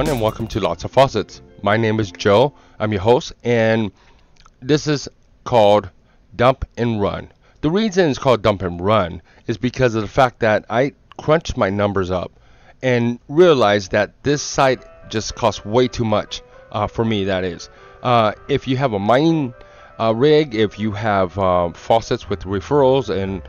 everyone, and welcome to Lotz of Faucets. My name is Joe. I'm your host, and this is called Dump and Run. The reason it's called Dump and Run is because of the fact that I crunched my numbers up and realized that this site just costs way too much for me, that is. If you have a mining rig, if you have faucets with referrals, and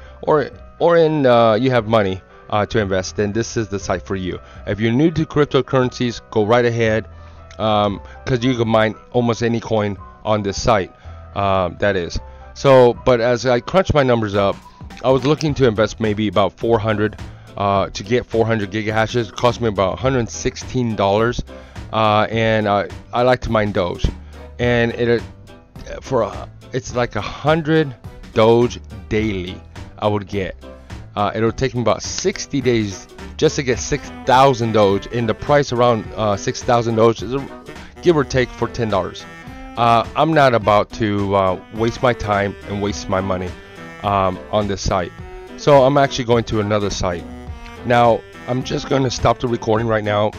you have money to invest, then this is the site for you. If you're new to cryptocurrencies, go right ahead, because you can mine almost any coin on this site, that is. So, but as I crunched my numbers up, I was looking to invest maybe about 400 to get 400 gigahashes. It cost me about $116, and I like to mine Doge, and it's like 100 Doge daily I would get. It'll take me about 60 days just to get 6,000 Doge, and the price around 6,000 Doge is give or take for $10. I'm not about to waste my time and waste my money on this site, so I'm actually going to another site. Now I'm just going to stop the recording right now.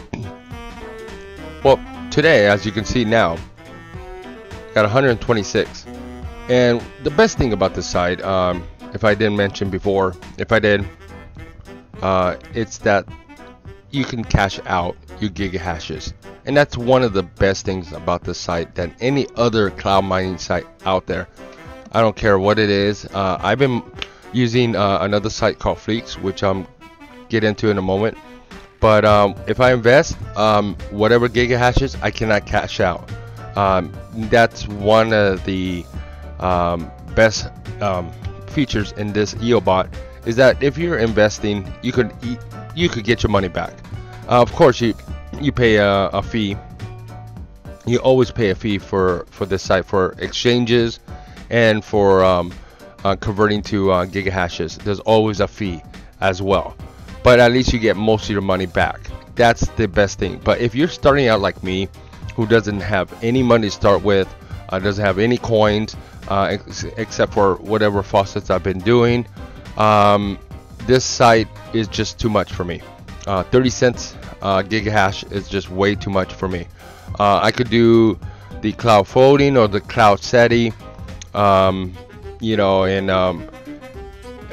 Well, today, as you can see now, got 126, and the best thing about this site, if I didn't mention before, if I did, it's that you can cash out your gigahashes, and that's one of the best things about this site than any other cloud mining site out there. I don't care what it is. I've been using another site called Fleeks, which I'm get into in a moment, but if I invest whatever gigahashes, I cannot cash out. That's one of the best features in this Eobot, is that if you're investing, you could get your money back. Of course, you pay a fee. You always pay a fee for this site, for exchanges and for converting to gigahashes. There's always a fee as well, but at least you get most of your money back. That's the best thing. But if you're starting out like me, who doesn't have any money to start with, doesn't have any coins, except for whatever faucets I've been doing, this site is just too much for me. 30 cents gigahash is just way too much for me. I could do the cloud folding or the cloud SETI, and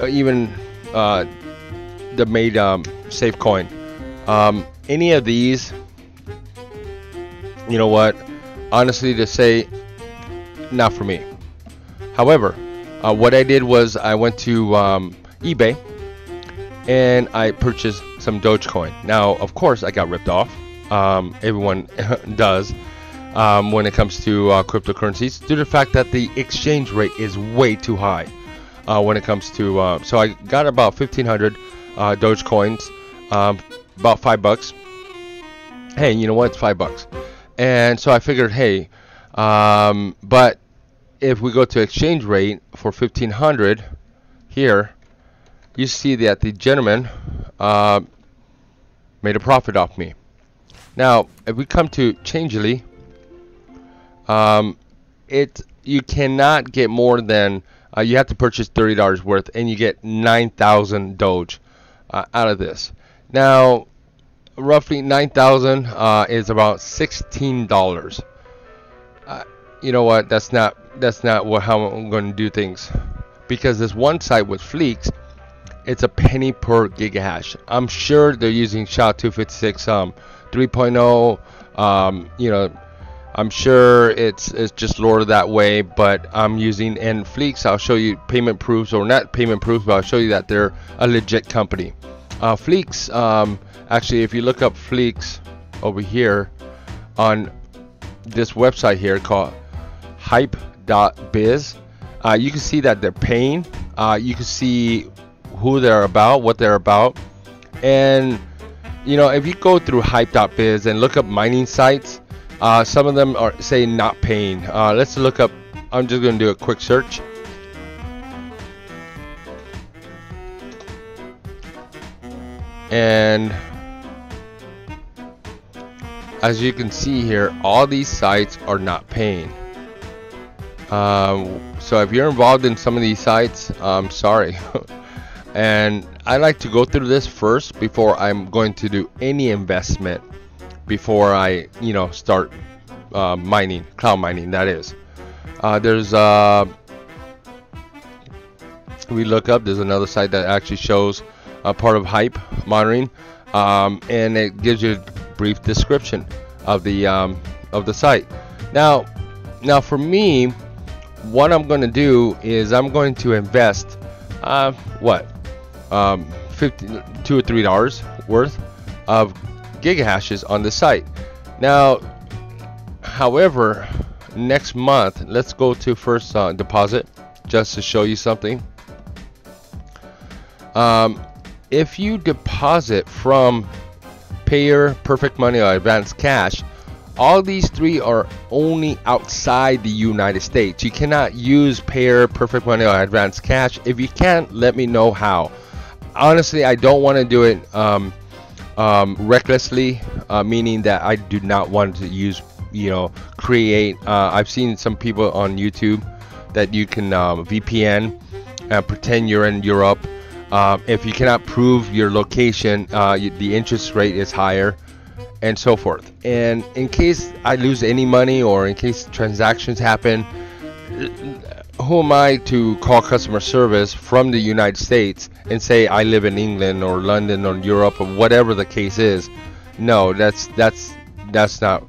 even the made safe coin. Any of these, you know what, honestly to say, not for me. However, what I did was I went to eBay and I purchased some Dogecoin. Now, of course, I got ripped off. Everyone does when it comes to cryptocurrencies, due to the fact that the exchange rate is way too high when it comes to. So I got about 1,500 Dogecoins, about $5. Hey, you know what? It's $5, and so I figured, hey, but if we go to exchange rate for 1,500 here, you see that the gentleman made a profit off me. Now, if we come to Changely, you cannot get more than you have to purchase $30 worth, and you get 9,000 Doge out of this. Now, roughly 9,000 is about $16. You know what? That's not how I'm going to do things, because this one site with Fleeks, it's a penny per gigahash. I'm sure they're using SHA-256 3.0. I'm sure it's just lower that way, but I'm using, and Fleeks, I'll show you payment proofs, or not payment proofs, but I'll show you that they're a legit company. Fleeks, actually, if you look up Fleeks over here on this website here called hype.biz, you can see that they're paying. You can see who they're about, what they're about, and if you go through hype.biz and look up mining sites, some of them are saying not paying. Let's look up. I'm just going to do a quick search. And as you can see here, all these sites are not paying. So if you're involved in some of these sites, I'm sorry. And I like to go through this first before I'm going to do any investment before I start mining, cloud mining, that is. There's we look up, there's another site that actually shows part of hype monitoring, and it gives you a brief description of the site. Now for me, what I'm going to do is I'm going to invest $2 or $3 worth of gigahashes on the site. Now, however, next month, let's go to first deposit, just to show you something. If you deposit from Payer, Perfect Money, or Advanced Cash, all these three are only outside the United States. You cannot use Payer, Perfect Money, or Advanced Cash. If you can't, let me know how. Honestly, I don't want to do it recklessly, meaning that I do not want to use, create. I've seen some people on YouTube that you can VPN and pretend you're in Europe. If you cannot prove your location, the interest rate is higher, and so forth. And in case I lose any money, or in case transactions happen, who am I to call customer service from the United States and say I live in England or London or Europe or whatever the case is? No, that's not.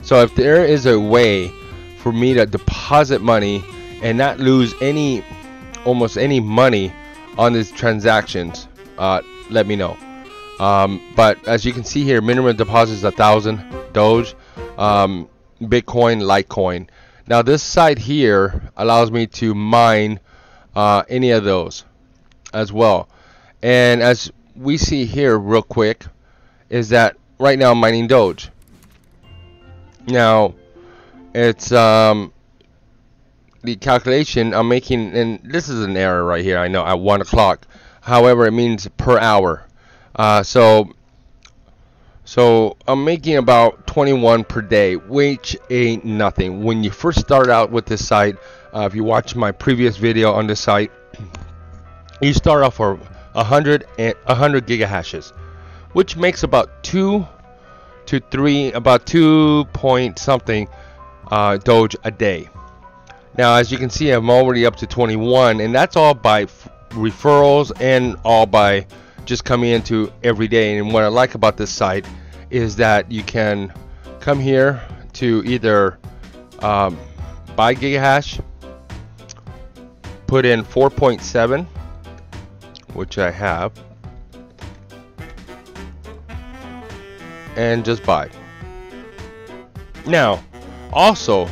So if there is a way for me to deposit money and not lose almost any money on these transactions, let me know. But as you can see here, minimum deposit is 1,000 Doge, Bitcoin, Litecoin. Now this site here allows me to mine any of those as well. And as we see here real quick, is that right now I'm mining Doge. Now it's the calculation I'm making, and this is an error right here, I know, at 1 o'clock. However, it means per hour. So I'm making about 21 per day, which ain't nothing. When you first start out with this site, if you watch my previous video on this site, you start off for 100 gigahashes, which makes about 2 point something Doge a day. Now, as you can see, I'm already up to 21, and that's all by referrals and all by just coming into every day. And what I like about this site is that you can come here to either buy gigahash, put in 4.7, which I have, and just buy. Now also,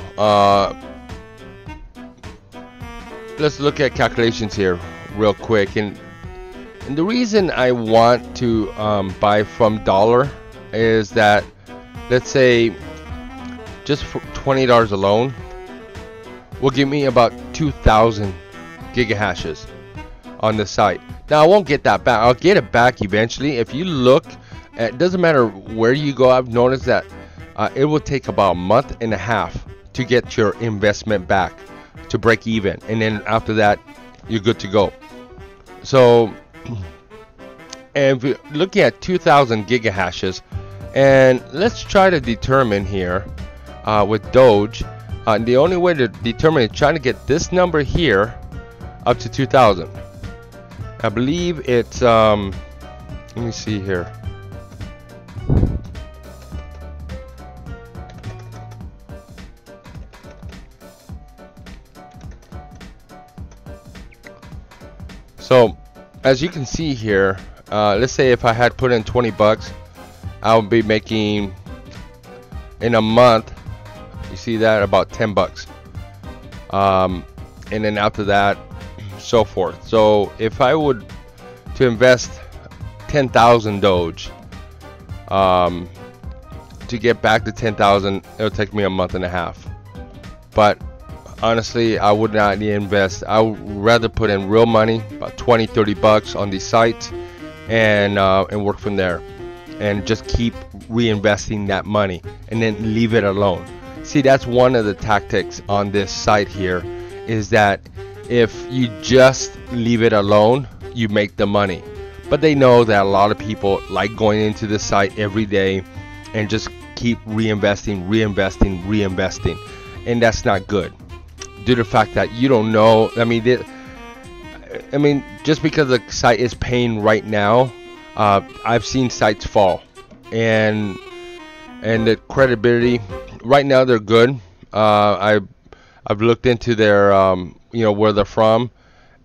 let's look at calculations here real quick. And the reason I want to buy from dollar is that, let's say, just for $20 alone will give me about 2,000 gigahashes on the site. Now I won't get that back. I'll get it back eventually. If you look, it doesn't matter where you go. I've noticed that it will take about a month and a half to get your investment back, to break even, and then after that you're good to go. So, and if you're looking at 2,000 gigahashes, and let's try to determine here with Doge, the only way to determine is trying to get this number here up to 2,000. I believe it's let me see here. So as you can see here, let's say if I had put in 20 bucks, I would be making in a month, you see that, about 10 bucks, and then after that, so forth. So if I would to invest 10,000 Doge to get back to 10,000, it'll take me a month and a half. But honestly, I would not invest. I would rather put in real money, about 20-30 bucks on these sites, and work from there, and just keep reinvesting that money and then leave it alone. See, that's one of the tactics on this site here, is that if you just leave it alone, you make the money. But they know that a lot of people like going into this site every day and just keep reinvesting, and that's not good, due to the fact that you don't know. I mean, just because the site is paying right now, I've seen sites fall, and the credibility right now, they're good. I've looked into their where they're from,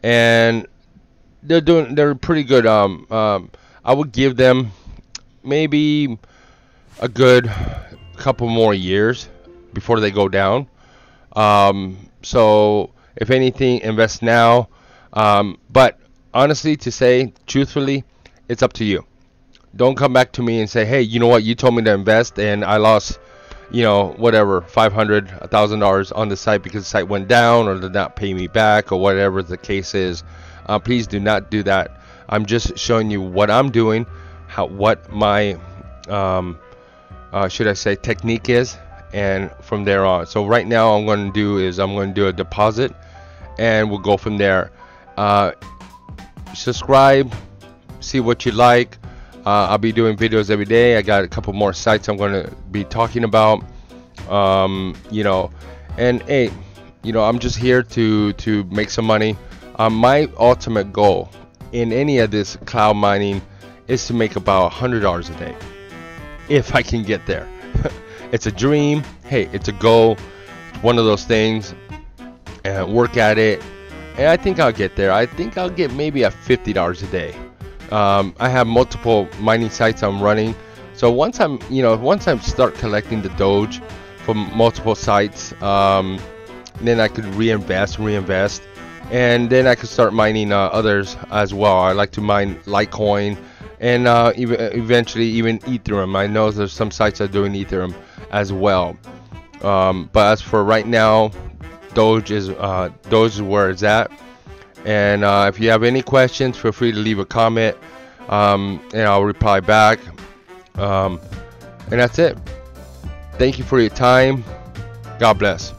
and they're pretty good. I would give them maybe a good couple more years before they go down. So if anything, invest now. But honestly, to say truthfully, it's up to you. Don't come back to me and say, hey, you know what, you told me to invest and I lost, whatever, $500, $1,000 on the site because the site went down or did not pay me back or whatever the case is. Please do not do that. I'm just showing you what I'm doing, what my should I say technique is, and from there on. So right now I'm going to do a deposit, and we'll go from there. Subscribe, see what you like. I'll be doing videos every day. I got a couple more sites I'm going to be talking about. And hey, I'm just here to make some money. My ultimate goal in any of this cloud mining is to make about $100 a day, if I can get there. It's a dream. Hey, it's a goal. It's one of those things, and work at it, and I think I'll get there. I think I'll get maybe at $50 a day. I have multiple mining sites I'm running, so once I start collecting the Doge from multiple sites, then I could reinvest, and then I could start mining others as well. I like to mine Litecoin, and eventually even Ethereum. I know there's some sites that are doing Ethereum as well, but as for right now, Doge is where it's at. And if you have any questions, feel free to leave a comment, and I'll reply back. And that's it. Thank you for your time. God bless.